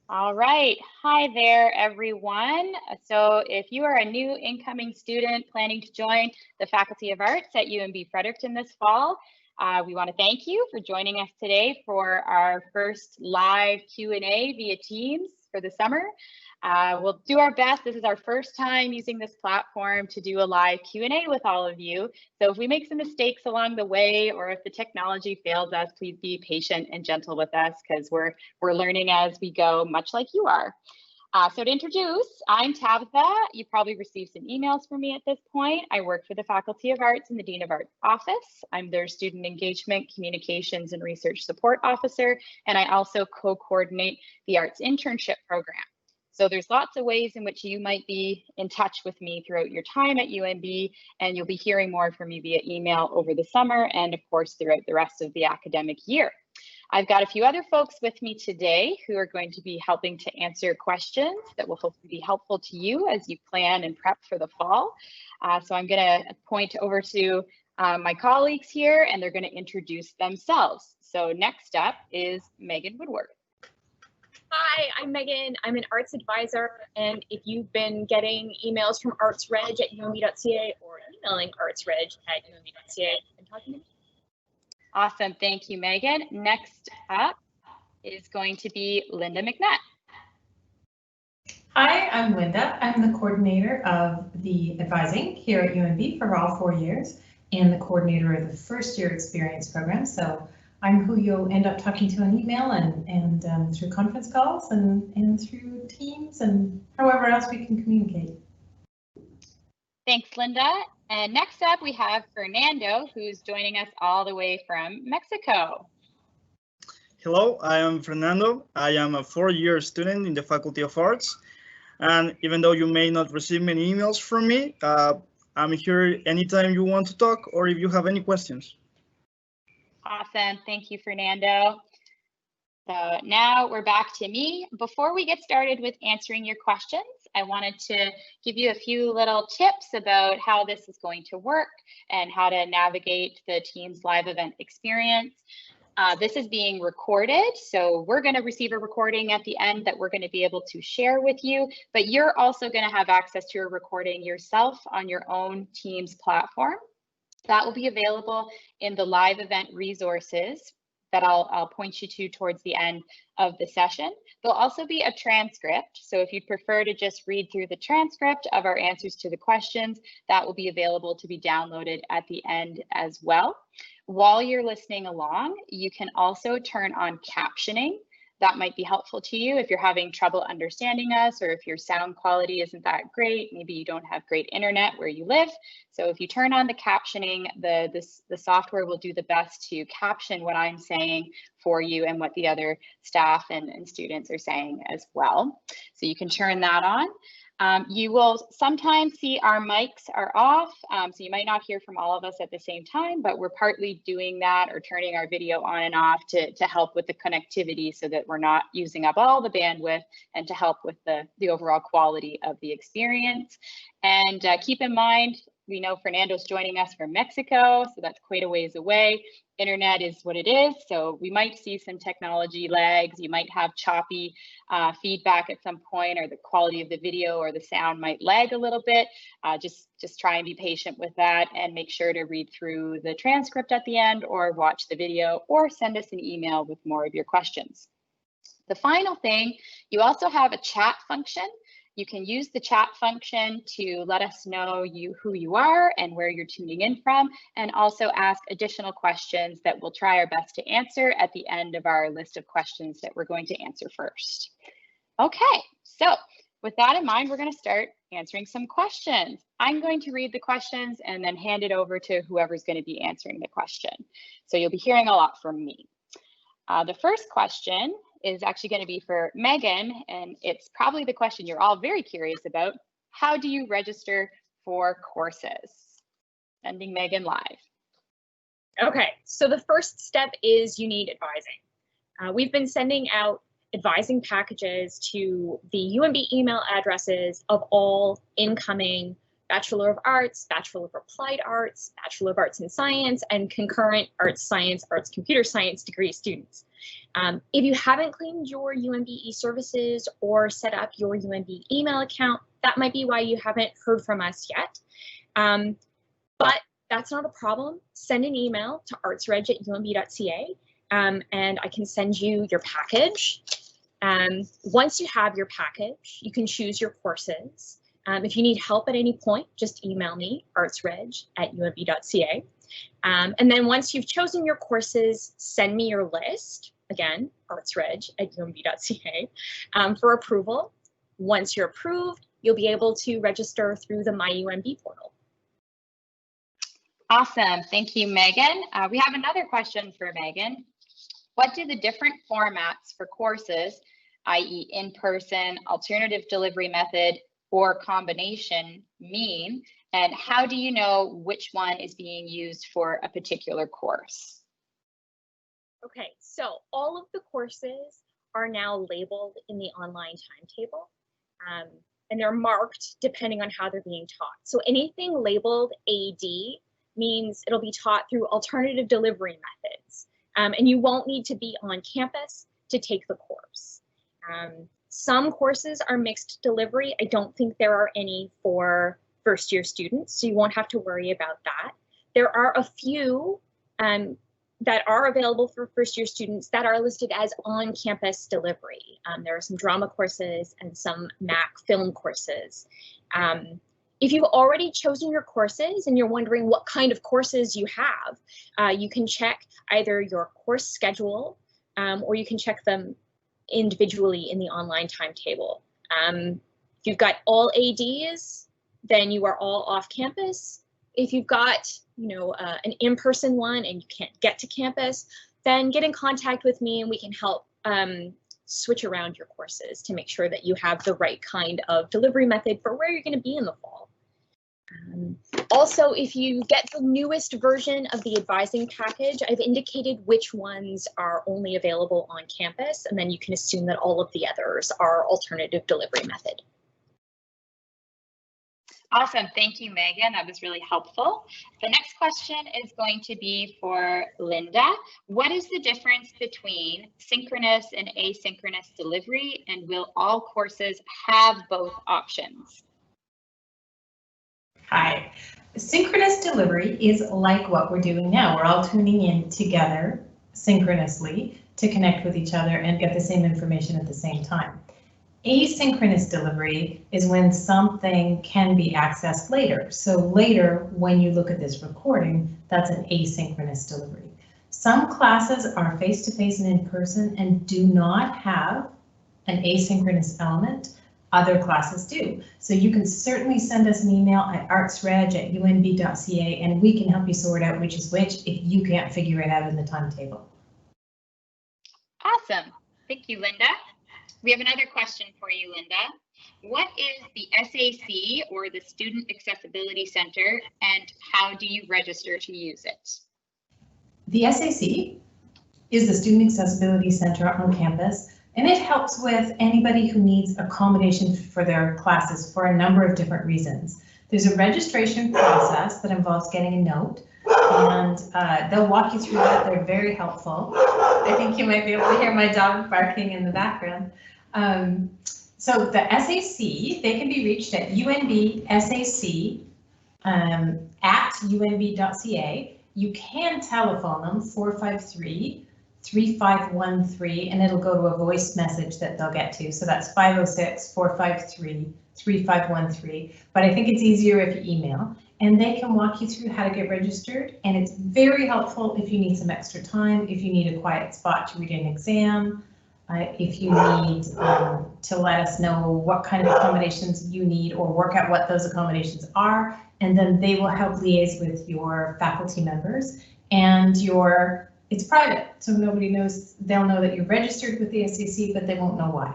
All right. Hi there, everyone. So if you are a new incoming student planning to join the Faculty of Arts at UNB Fredericton this fall, we want to thank you for joining us today for our first live Q&A via Teams for the summer. We'll do our best. This is our first time using this platform to do a live Q&A with all of you. So if we make some mistakes along the way, or if the technology fails us, please be patient and gentle with us because we're learning as we go, much like you are. So to introduce, I'm Tabitha. You probably received some emails from me at this point. I work for the Faculty of Arts in the Dean of Arts office. I'm their Student Engagement, Communications, and Research Support Officer, and I also co-coordinate the Arts Internship Program. So there's lots of ways in which you might be in touch with me throughout your time at UNB, and you'll be hearing more from me via email over the summer and of course throughout the rest of the academic year. I've got a few other folks with me today who are going to be helping to answer questions that will hopefully be helpful to you as you plan and prep for the fall. So I'm going to point over to my colleagues here and they're going to introduce themselves. So next up is Megan Woodward. Hi, I'm Megan. I'm an arts advisor, and if you've been getting emails from artsreg at umb.ca or emailing artsreg at umb.ca, I'm talking to me. Awesome, thank you, Megan. Next up is going to be Linda McNutt. Hi, I'm Linda. I'm the coordinator of the advising here at UNB for all 4 years and the coordinator of the first year experience program. So I'm who you'll end up talking to on email and through conference calls and through Teams and however else we can communicate. Thanks, Linda. And next up, we have Fernando, who's joining us all the way from Mexico. Hello, I am Fernando. I am a 4-year student in the Faculty of Arts. And even though you may not receive many emails from me, I'm here anytime you want to talk or if you have any questions. Awesome. Thank you, Fernando. So now we're back to me. Before we get started with answering your questions, I wanted to give you a few little tips about how this is going to work and how to navigate the Teams live event experience. This is being recorded, so we're going to receive a recording at the end that we're going to be able to share with you, but you're also going to have access to a recording yourself on your own Teams platform. That will be available in the live event resources that I'll point you to towards the end of the session. There'll also be a transcript. So if you'd prefer to just read through the transcript of our answers to the questions, that will be available to be downloaded at the end as well. While you're listening along, you can also turn on captioning. That might be helpful to you if you're having trouble understanding us or if your sound quality isn't that great. Maybe you don't have great internet where you live. So if you turn on the captioning, the software will do the best to caption what I'm saying for you and what the other staff and students are saying as well. So you can turn that on. You will sometimes see our mics are off, so you might not hear from all of us at the same time, but we're partly doing that or turning our video on and off to help with the connectivity so that we're not using up all the bandwidth and to help with the overall quality of the experience. And keep in mind, we know Fernando's joining us from Mexico, so that's quite a ways away. Internet is what it is, so we might see some technology lags. You might have choppy feedback at some point, or the quality of the video or the sound might lag a little bit. Just try and be patient with that and make sure to read through the transcript at the end or watch the video or send us an email with more of your questions. The final thing, you also have a chat function. You can use the chat function to let us know who you are and where you're tuning in from, and also ask additional questions that we'll try our best to answer at the end of our list of questions that we're going to answer first. Okay, so with that in mind, we're going to start answering some questions. I'm going to read the questions and then hand it over to whoever's going to be answering the question. So you'll be hearing a lot from me. The first question is actually going to be for Megan, and it's probably the question you're all very curious about. How do you register for courses? Sending Megan live. Okay, so the first step is you need advising. We've been sending out advising packages to the UNB email addresses of all incoming Bachelor of Arts, Bachelor of Applied Arts, Bachelor of Arts in Science, and concurrent Arts Science, Arts Computer Science degree students. If you haven't claimed your UMB e-services or set up your UMB email account, that might be why you haven't heard from us yet. But that's not a problem. Send an email to artsreg@umb.ca and I can send you your package. Once you have your package, you can choose your courses. If you need help at any point, just email me, artsreg@umb.ca. And then once you've chosen your courses, send me your list, again, artsreg@umb.ca, for approval. Once you're approved, you'll be able to register through the MyUMB portal. Awesome, thank you, Megan. We have another question for Megan. What do the different formats for courses, i.e. in-person, alternative delivery method, or combination mean, and how do you know which one is being used for a particular course? Okay, so all of the courses are now labeled in the online timetable, and they're marked depending on how they're being taught. So anything labeled AD means it'll be taught through alternative delivery methods, and you won't need to be on campus to take the course. Some courses are mixed delivery. I don't think there are any for first-year students, so you won't have to worry about that. There are a few that are available for first-year students that are listed as on-campus delivery. There are some drama courses and some MAC film courses. If you've already chosen your courses and you're wondering what kind of courses you have, you can check either your course schedule or you can check them individually in the online timetable. If you've got all ADs, then you are all off campus. If you've got, an in-person one and you can't get to campus, then get in contact with me and we can help switch around your courses to make sure that you have the right kind of delivery method for where you're going to be in the fall. Also, if you get the newest version of the advising package, I've indicated which ones are only available on campus, and then you can assume that all of the others are alternative delivery method. Awesome, thank you, Megan. That was really helpful. The next question is going to be for Linda. What is the difference between synchronous and asynchronous delivery, and will all courses have both options? Hi. Synchronous delivery is like what we're doing now. We're all tuning in together synchronously to connect with each other and get the same information at the same time. Asynchronous delivery is when something can be accessed later. So later, when you look at this recording, that's an asynchronous delivery. Some classes are face-to-face and in-person and do not have an asynchronous element. Other classes do. So you can certainly send us an email at artsreg@umb.ca and we can help you sort out which is which if you can't figure it out in the timetable. Awesome. Thank you, Linda. We have another question for you, Linda. What is the SAC, or the Student Accessibility Center, and how do you register to use it? The SAC is the Student Accessibility Center on campus, and it helps with anybody who needs accommodation for their classes for a number of different reasons. There's a registration process that involves getting a note, and they'll walk you through that. They're very helpful. I think you might be able to hear my dog barking in the background. So the SAC, they can be reached at UNBSAC at umb.ca. You can telephone them 453-3513, and it'll go to a voice message that they'll get to. So that's 506-453-3513. But I think it's easier if you email, and they can walk you through how to get registered. And it's very helpful if you need some extra time, if you need a quiet spot to read an exam, if you need to let us know what kind of accommodations you need or work out what those accommodations are. And then they will help liaise with your faculty members, and it's private, so nobody knows. They'll know that you're registered with the SAC, but they won't know why.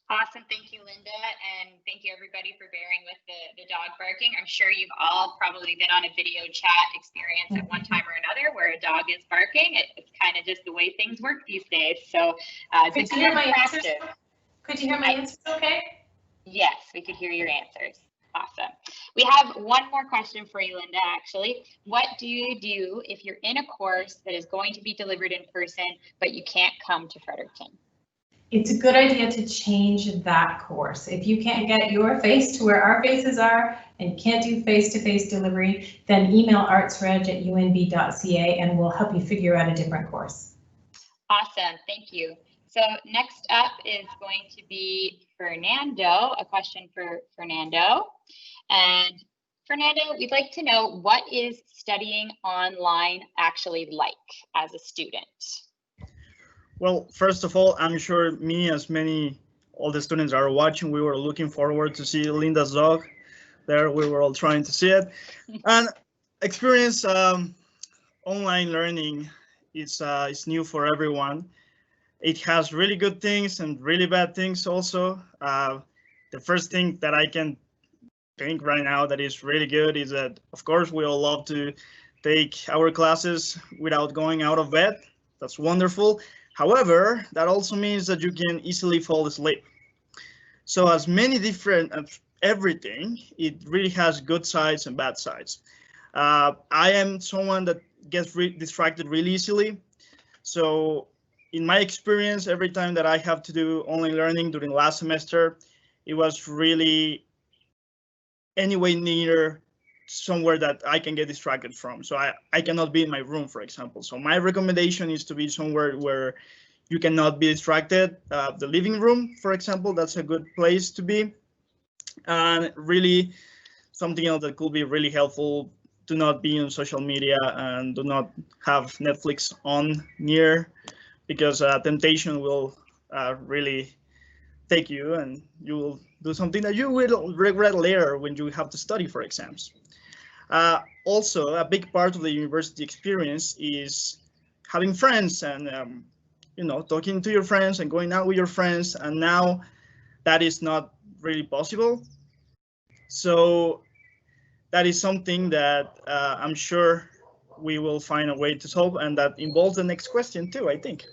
Awesome, thank you, Linda, and thank you everybody for bearing with the dog barking. I'm sure you've all probably been on a video chat experience at one time or another where a dog is barking. It's kind of just the way things work these days. So could you hear my answers? Could you hear my answers okay? Yes, we could hear your answers. Awesome. We have one more question for you, Linda, actually. What do you do if you're in a course that is going to be delivered in person, but you can't come to Fredericton? It's a good idea to change that course. If you can't get your face to where our faces are and can't do face-to-face delivery, then email artsreg@unb.ca and we'll help you figure out a different course. Awesome, thank you. So next up is going to be Fernando, a question for Fernando. And Fernando, we'd like to know, what is studying online actually like as a student? Well, first of all, I'm sure me, as all the students are watching, we were looking forward to see Linda's dog there. We were all trying to see it. And experience online learning is new for everyone. It has really good things and really bad things also. The first thing that I can think right now that is really good is that, of course, we all love to take our classes without going out of bed. That's wonderful. However, that also means that you can easily fall asleep. So as many different, everything, it really has good sides and bad sides. I am someone that gets distracted really easily. So in my experience, every time that I have to do online learning during last semester, it was really anyway near somewhere that I can get distracted from. So I cannot be in my room, for example. So my recommendation is to be somewhere where you cannot be distracted. The living room, for example, that's a good place to be. And really something else that could be really helpful, do not be on social media and do not have Netflix on near, because temptation will really take you and you will do something that you will regret later when you have to study for exams. Also, a big part of the university experience is having friends and talking to your friends and going out with your friends, and now that is not really possible. So that is something that I'm sure we will find a way to solve, and that involves the next question too, I think.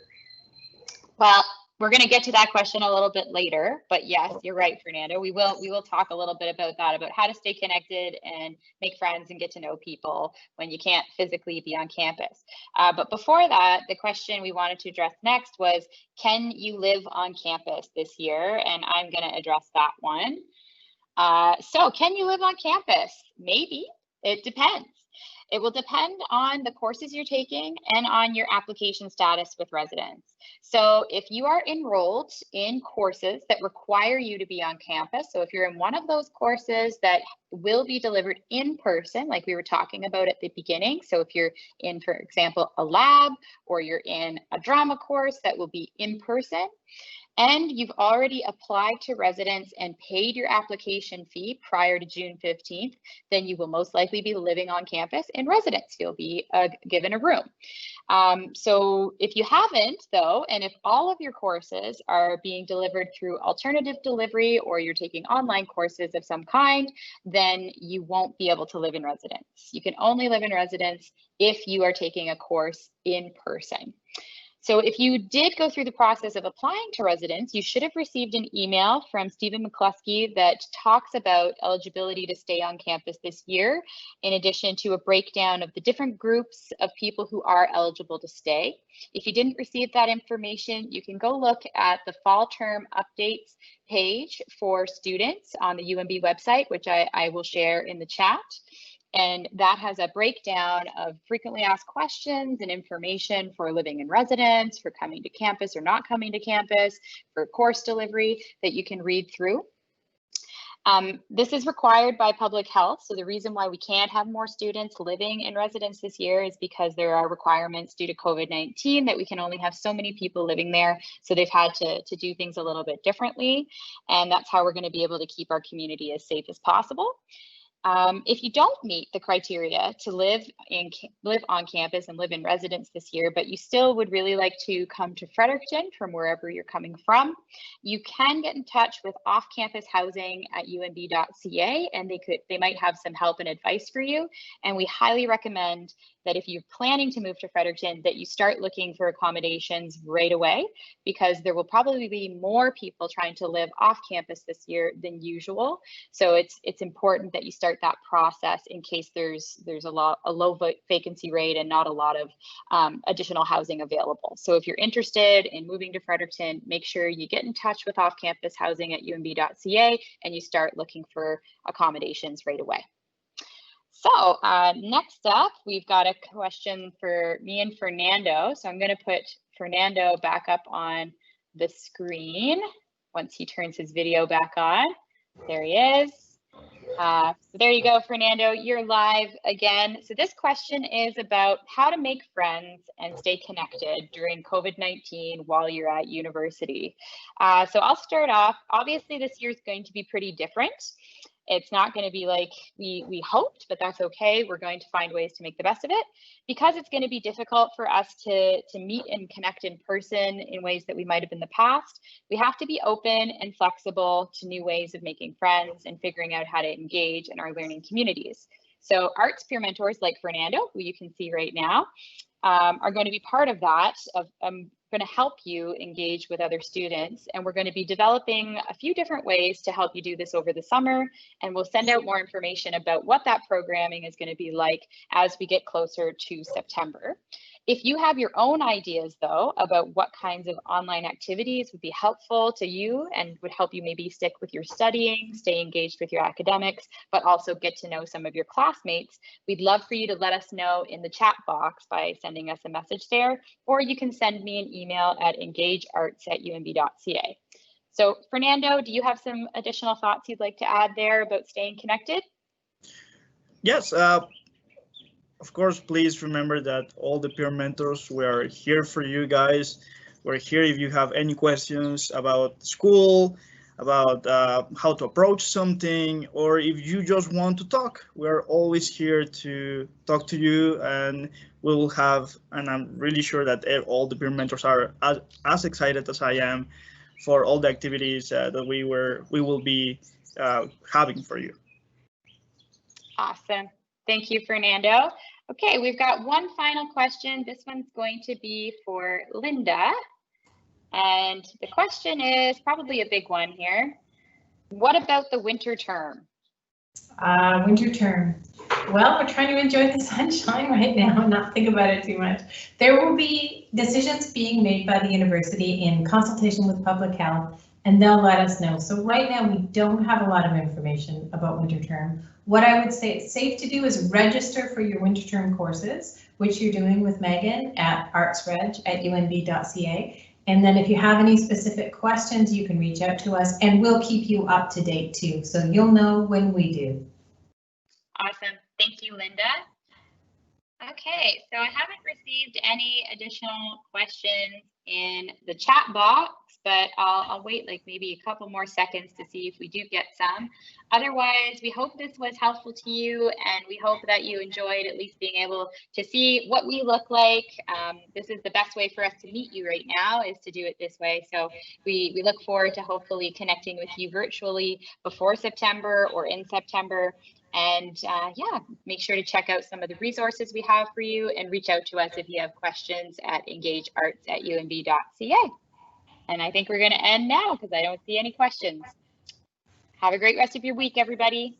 Well, we're going to get to that question a little bit later, but yes, you're right, Fernando. We will talk a little bit about that, about how to stay connected and make friends and get to know people when you can't physically be on campus. But before that, the question we wanted to address next was, can you live on campus this year? And I'm going to address that one. So can you live on campus? Maybe. It depends. It will depend on the courses you're taking and on your application status with residence. So if you are enrolled in courses that require you to be on campus, so if you're in one of those courses that will be delivered in person, like we were talking about at the beginning, so if you're in, for example, a lab, or you're in a drama course that will be in person, and you've already applied to residence and paid your application fee prior to June 15th, then you will most likely be living on campus in residence. You'll be given a room. So if you haven't, though, and if all of your courses are being delivered through alternative delivery, or you're taking online courses of some kind, then you won't be able to live in residence. You can only live in residence if you are taking a course in person. So if you did go through the process of applying to residence, you should have received an email from Stephen McCluskey that talks about eligibility to stay on campus this year, in addition to a breakdown of the different groups of people who are eligible to stay. If you didn't receive that information, you can go look at the fall term updates page for students on the UNB website, which I will share in the chat. And that has a breakdown of frequently asked questions and information for living in residence, for coming to campus or not coming to campus, for course delivery that you can read through. This is required by public health. So the reason why we can't have more students living in residence this year is because there are requirements due to COVID-19 that we can only have so many people living there. So they've had to do things a little bit differently. And that's how we're going to be able to keep our community as safe as possible. If you don't meet the criteria to live on campus and live in residence this year, but you still would really like to come to Fredericton from wherever you're coming from, you can get in touch with off-campus housing at unb.ca, and they might have some help and advice for you. And we highly recommend that if you're planning to move to Fredericton, that you start looking for accommodations right away, because there will probably be more people trying to live off campus this year than usual. So it's important that you start that process in case there's a low vacancy rate and not a lot of additional housing available. So if you're interested in moving to Fredericton, make sure you get in touch with off-campus housing at umb.ca and you start looking for accommodations right away. So next up, we've got a question for me and Fernando. So I'm going to put Fernando back up on the screen once he turns his video back on. There he is. So there you go, Fernando, you're live again. So this question is about how to make friends and stay connected during COVID-19 while you're at university. So I'll start off. Obviously, this year is going to be pretty different. It's not going to be like we hoped, but that's okay. We're going to find ways to make the best of it, because it's going to be difficult for us to meet and connect in person in ways that we might have in the past. We have to be open and flexible to new ways of making friends and figuring out how to engage in our learning communities. So arts peer mentors like Fernando, who you can see right now, are going to be part of that. Going to help you engage with other students, and we're going to be developing a few different ways to help you do this over the summer, and we'll send out more information about what that programming is going to be like as we get closer to September. If you have your own ideas, though, about what kinds of online activities would be helpful to you and would help you maybe stick with your studying, stay engaged with your academics, but also get to know some of your classmates, we'd love for you to let us know in the chat box by sending us a message there, or you can send me an email at engagearts@umb.ca. So Fernando, do you have some additional thoughts you'd like to add there about staying connected? Yes. Of course, please remember that all the peer mentors, we are here for you guys. We're here if you have any questions about school, about how to approach something, or if you just want to talk. We're always here to talk to you, and we will have, and I'm really sure that all the peer mentors are as excited as I am for all the activities that we will be having for you. Awesome. Thank you, Fernando. Okay, we've got one final question. This one's going to be for Linda. And the question is probably a big one here. What about the winter term? Winter term. Well, we're trying to enjoy the sunshine right now and not think about it too much. There will be decisions being made by the university in consultation with public health, and they'll let us know. So right now we don't have a lot of information about winter term. What I would say it's safe to do is register for your winter term courses, which you're doing with Megan at artsreg@umb.ca. And then if you have any specific questions, you can reach out to us and we'll keep you up to date too. So you'll know when we do. Awesome. Thank you, Linda. Okay, so I haven't received any additional questions in the chat box, but I'll wait like maybe a couple more seconds to see if we do get some. Otherwise, we hope this was helpful to you, and we hope that you enjoyed at least being able to see what we look like. This is the best way for us to meet you right now, is to do it this way. So we look forward to hopefully connecting with you virtually before September or in September. And yeah, make sure to check out some of the resources we have for you and reach out to us if you have questions at engagearts@umb.ca. And I think we're going to end now because I don't see any questions. Have a great rest of your week, everybody.